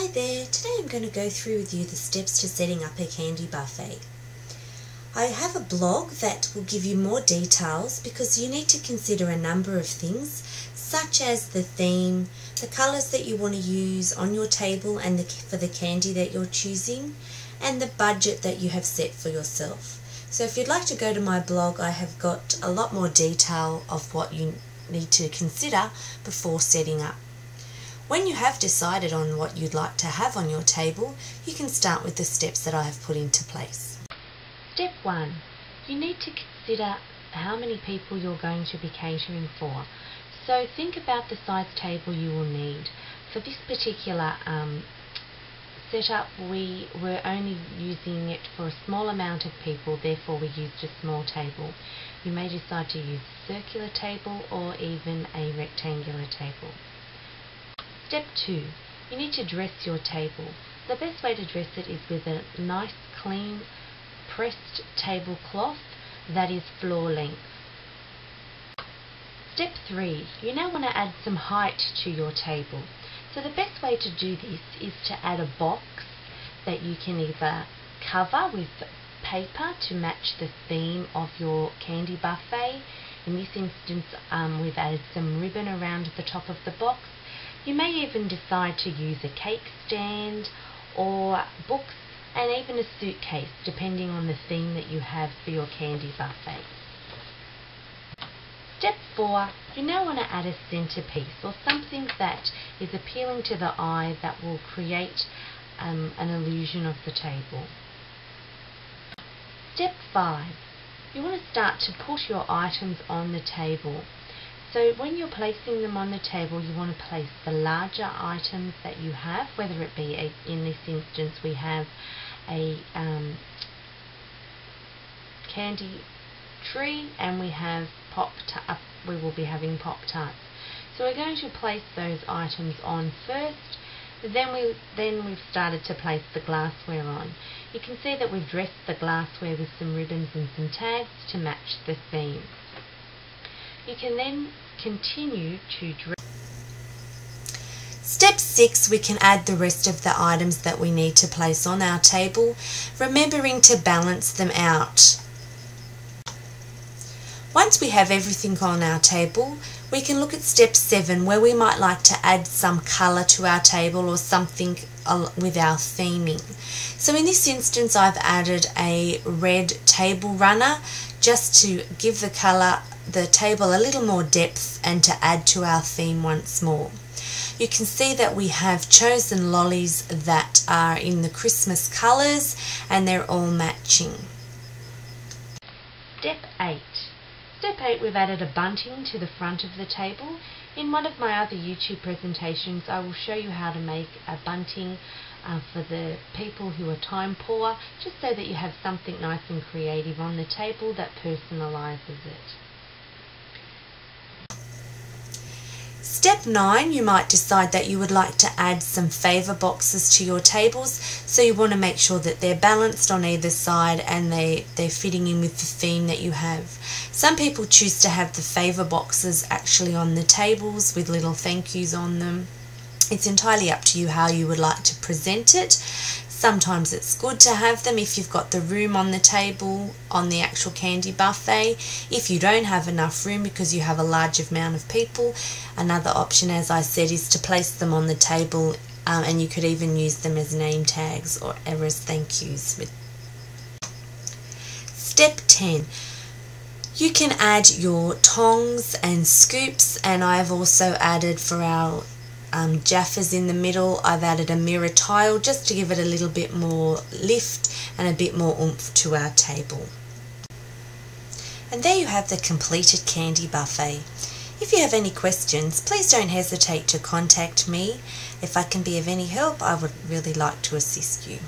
Hi there, today I'm going to go through with you the steps to setting up a candy buffet. I have a blog that will give you more details because you need to consider a number of things such as the theme, the colours that you want to use on your table and for the candy that you're choosing, and the budget that you have set for yourself. So if you'd like to go to my blog, I have got a lot more detail of what you need to consider before setting up. When you have decided on what you'd like to have on your table, you can start with the steps that I have put into place. Step 1. You need to consider how many people you're going to be catering for. So think about the size table you will need. For this particular setup, we were only using it for a small amount of people, therefore we used a small table. You may decide to use a circular table or even a rectangular table. Step 2. You need to dress your table. The best way to dress it is with a nice, clean, pressed tablecloth that is floor length. Step 3. You now want to add some height to your table. So the best way to do this is to add a box that you can either cover with paper to match the theme of your candy buffet. In this instance, we've added some ribbon around the top of the box. You may even decide to use a cake stand or books and even a suitcase, depending on the theme that you have for your candy buffet. Step 4. You now want to add a centerpiece or something that is appealing to the eye that will create an illusion of the table. Step 5. You want to start to put your items on the table. So when you're placing them on the table, you want to place the larger items that you have, whether it be, in this instance, we have a candy tree and we have we will be having Pop-Tarts. So we're going to place those items on first, then we've started to place the glassware on. You can see that we've dressed the glassware with some ribbons and some tags to match the theme. You can then continue to dress. Step 6, we can add the rest of the items that we need to place on our table, remembering to balance them out. Once we have everything on our table, we can look at step 7 where we might like to add some colour to our table or something with our theming. So in this instance I've added a red table runner just to give the table a little more depth and to add to our theme once more. You can see that we have chosen lollies that are in the Christmas colours and they're all matching. Step 8. Step 8, we've added a bunting to the front of the table. In one of my other YouTube presentations I will show you how to make a bunting for the people who are time poor, just so that you have something nice and creative on the table that personalises it. Step 9, you might decide that you would like to add some favour boxes to your tables, so you want to make sure that they're balanced on either side and they're fitting in with the theme that you have. Some people choose to have the favour boxes actually on the tables with little thank yous on them. It's entirely up to you how you would like to present it. Sometimes it's good to have them if you've got the room on the table on the actual candy buffet. If you don't have enough room because you have a large amount of people, another option, as I said, is to place them on the table and you could even use them as name tags or as thank yous. Step 10. You can add your tongs and scoops, and I've also added for our Jaffas in the middle, I've added a mirror tile just to give it a little bit more lift and a bit more oomph to our table. And there you have the completed candy buffet. If you have any questions, please don't hesitate to contact me. If I can be of any help, I would really like to assist you.